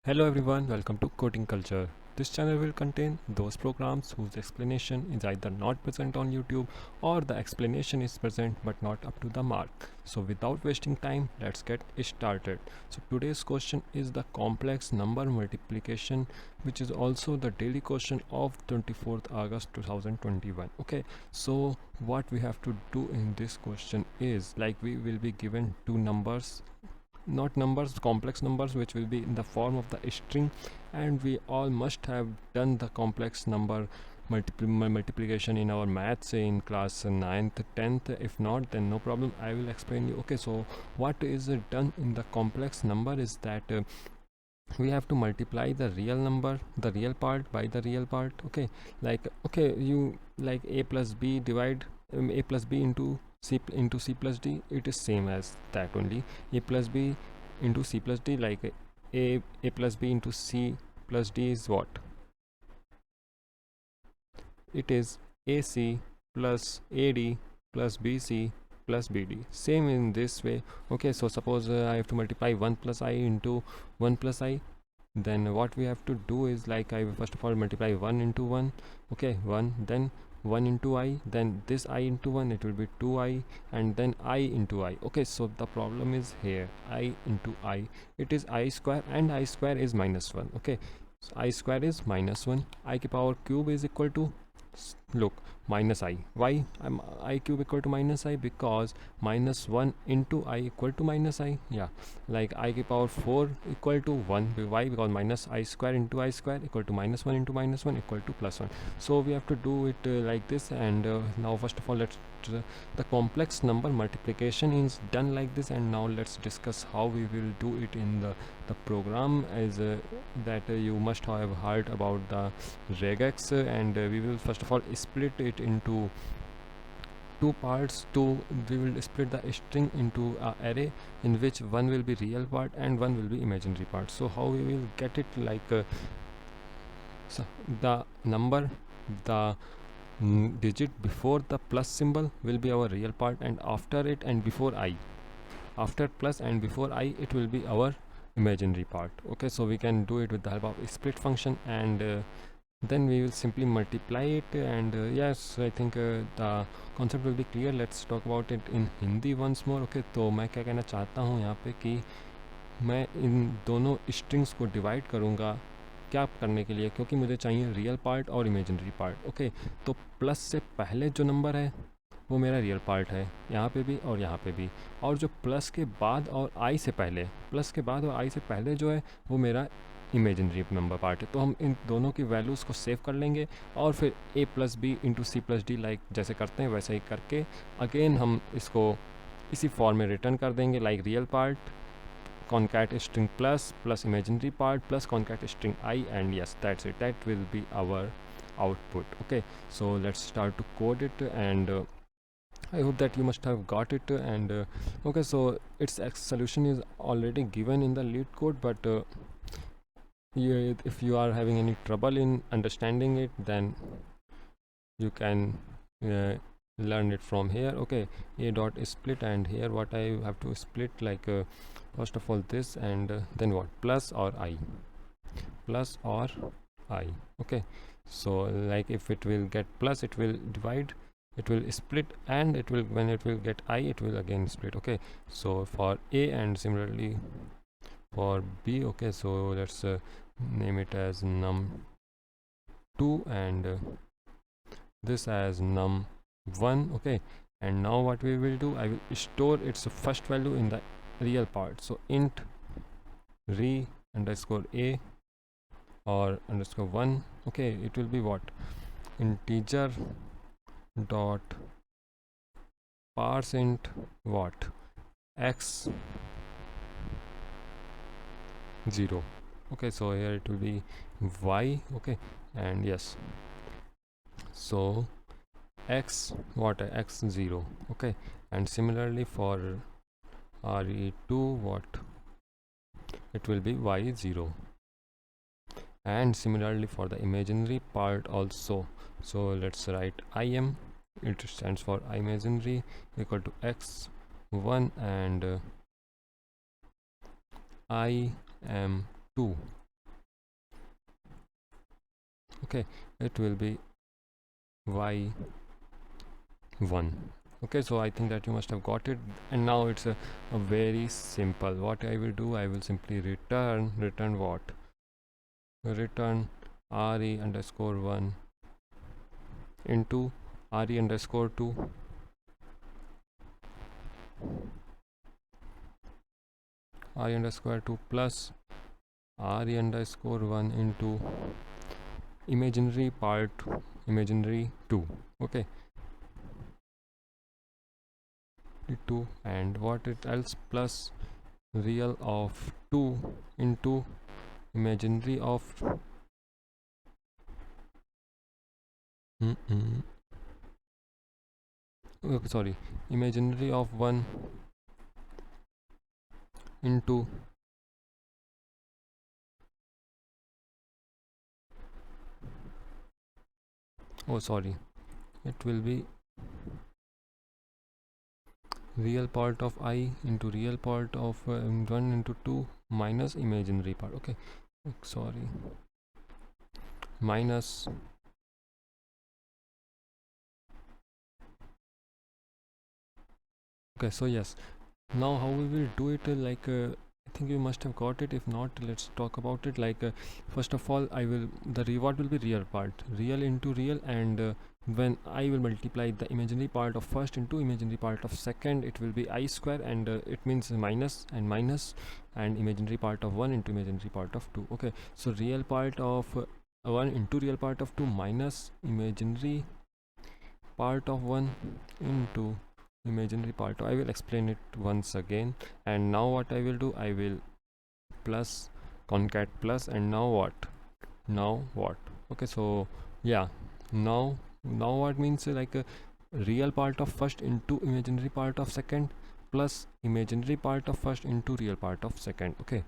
Hello everyone, welcome to Coding Culture. This channel will contain those programs whose explanation is either not present on YouTube or the explanation is present but not up to the mark. So without wasting time, let's get started. So today's question is the complex number multiplication, which is also the daily question of 24th August 2021. Okay, so what we have to do in this question is like we will be given two numbers, not numbers, complex numbers, which will be in the form of the string, and we all must have done the complex number multiplication in our maths in class 9th 10th. If not, then no problem, I will explain you. Okay, so what is done in the complex number is that we have to multiply the real number, the real part, by the real part. Okay, like okay, you like a plus b divide a plus b into c plus d, it is same as that only. A plus b into c plus d, like a plus b into c plus d is what? It is ac plus ad plus bc plus bd, same in this way. Okay, so suppose I have to multiply 1 plus I into 1 plus I, then what we have to do is like I will first of all multiply 1 into 1. Okay, 1, then 1 into I, then this I into 1, it will be 2I, and then I into I. Okay, so the problem is here, I into I, it is I square, and I square is minus 1. Okay, so I square is minus 1. I की power cube is equal to, look, minus I. Why I'm I cube equal to minus I? Because minus 1 into I equal to minus I. Yeah, like I की power 4 equal to 1. Why? Because minus I square into I square equal to minus 1 into minus 1 equal to plus 1. So we have to do it like this. And now first of all, let's the complex number multiplication is done like this, and now let's discuss how we will do it in the program. Is that you must have heard about the regex, and we will first of all split it into two parts. We will split the string into a array in which one will be real part and one will be imaginary part. So how we will get it, like so the number, the digit before the plus symbol will be our real part, and after it and before I, after plus and before I, it will be our imaginary part. Okay, so we can do it with the help of split function, and then we will simply multiply it. And yes, I think the concept will be clear. Let's talk about it in Hindi once more. Okay, तो मैं क्या कहना चाहता हूँ यहाँ पे कि मैं इन दोनों स्ट्रिंग्स को डिवाइड करूँगा क्या करने के लिए, क्योंकि मुझे चाहिए रियल पार्ट और इमेजिनरी पार्ट. ओके, तो प्लस से पहले जो नंबर है वो मेरा रियल पार्ट है, यहाँ पे भी और यहाँ पे भी. और जो प्लस के बाद और आई से पहले, प्लस के बाद और आई से पहले जो है वो मेरा इमेजिनरी नंबर पार्ट है. तो हम इन दोनों की वैल्यूज़ को सेव कर लेंगे और फिर a plus B into C plus D, like जैसे करते हैं वैसे ही करके अगेन हम इसको इसी फॉर्म में रिटर्न कर देंगे, like real part concat string plus plus imaginary part plus concat string I, and yes, that's it, that will be our output. Okay, so let's start to code it, and I hope that you must have got it. And okay, so its solution is already given in the Leetcode, but if you are having any trouble in understanding it, then you can learn it from here. Okay, a dot split, and here what I have to split, like first of all this, and then what, plus or I, plus or I. Okay, so like if it will get plus, it will divide, it will split, and it will, when it will get I, it will again split. Okay, so for A, and similarly for B. Okay, so let's name it as num2, and this as num1. Okay, and now what we will do, I will store its first value in the real part. So int re underscore a or underscore 1. Okay, it will be what, integer dot parse int what, x 0. Okay, so here it will be y. Okay, and yes, so x what, x 0. Okay, and similarly for re2 what, it will be y 0, and similarly for the imaginary part also. So let's write im, it stands for imaginary, equal to x 1, and I am 2. Okay, it will be y1. Okay, so I think that you must have got it, and now it's a very simple. What I will do, I will simply return what? Return re underscore 1 into re underscore 2 re underscore 2 plus re underscore 1 into imaginary part imaginary 2. Okay, 2, and what it else plus real of 2 into imaginary of okay, sorry, imaginary of 1 into oh sorry, it will be real part of I into real part of 1 into 2 minus imaginary part. Okay, sorry, minus okay. So yes, now how we will do it, I think you must have got it. If not, let's talk about it. First of all, the reward will be real part, real into real, and when I will multiply the imaginary part of first into imaginary part of second, it will be I square, and it means minus and minus, and imaginary part of 1 into imaginary part of 2. Okay, so real part of 1 into real part of 2 minus imaginary part of 1 into imaginary part. I will explain it once again. And now what I will do, I will plus concat plus, and now what? Okay, so yeah, now what means a real part of first into imaginary part of second plus imaginary part of first into real part of second. Okay,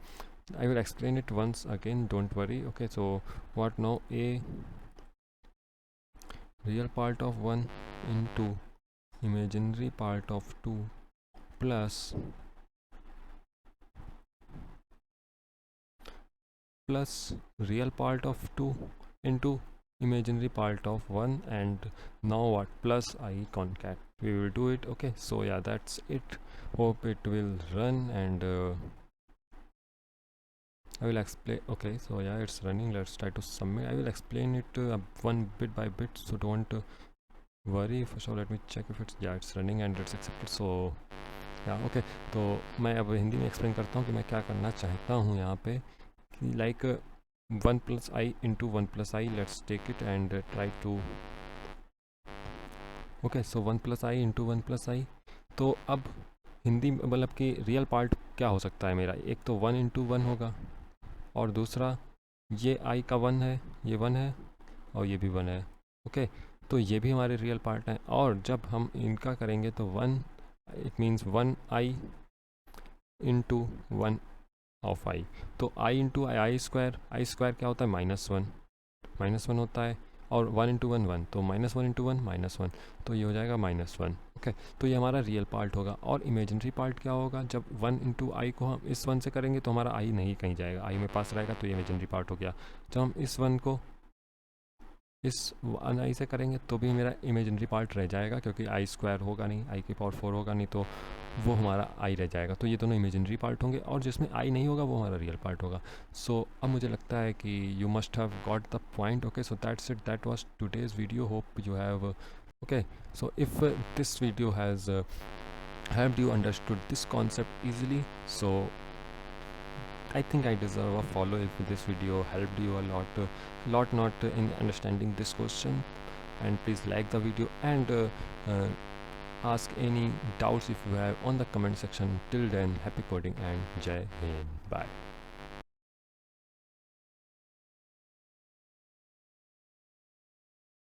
I will explain it once again, don't worry. Okay, so what now, a real part of 1 into imaginary part of 2 plus real part of 2 into imaginary part of 1, and now what, plus I concat. We will do it. Okay, so yeah, that's it. Hope it will run, and I will explain. Okay, so yeah, it's running. Let's try to submit. I will explain it one bit by bit, so don't worry. First of all, let me check if it's running and it's accepted. So yeah, okay, तो मैं अब हिंदी में explain करता हूँ कि मैं क्या करना चाहता हूँ यहाँ पे, कि like 1 plus I into 1 plus I, let's take it and try to okay, so 1 plus I into 1 plus I. तो अब हिंदी मतलब कि रियल पार्ट क्या हो सकता है मेरा, एक तो 1 into 1 होगा, और दूसरा ये I का 1 है, ये 1 है, और ये भी 1 है. ओके, तो ये भी हमारे रियल पार्ट हैं, और जब हम इनका करेंगे तो 1, it means 1 I into 1 of I. तो I इंटू आई स्क्वायर क्या होता है, माइनस वन होता है, और 1 इंटू 1 1, तो -1 इंटू 1 -1, तो ये हो जाएगा -1. ओके, तो ये हमारा रियल पार्ट होगा. और इमेजिनरी पार्ट क्या होगा, जब 1 इंटू आई को हम इस 1 से करेंगे तो हमारा आई नहीं कहीं जाएगा, आई में पास रहेगा, तो ये इमेजिनरी पार्ट हो गया. जब हम इस 1 को इस 1 आई से करेंगे तो भी मेरा इमेजिनरी पार्ट रह जाएगा, क्योंकि आई स्क्वायर होगा नहीं, आई की पावर 4 होगा नहीं, तो वो हमारा आई रह जाएगा. तो ये दोनों इमेजिनरी पार्ट होंगे, और जिसमें आई नहीं होगा वो हमारा रियल पार्ट होगा. सो अब मुझे लगता है कि you must have got the point. Okay, so that's it, that was today's video. Hope you have okay, so if this video has helped you understood this concept easily, so I think I deserve a follow if this video helped you a lot not in understanding this question. And please like the video, and ask any doubts if you have on the comment section. Till then, happy coding and Jai Hind. Bye.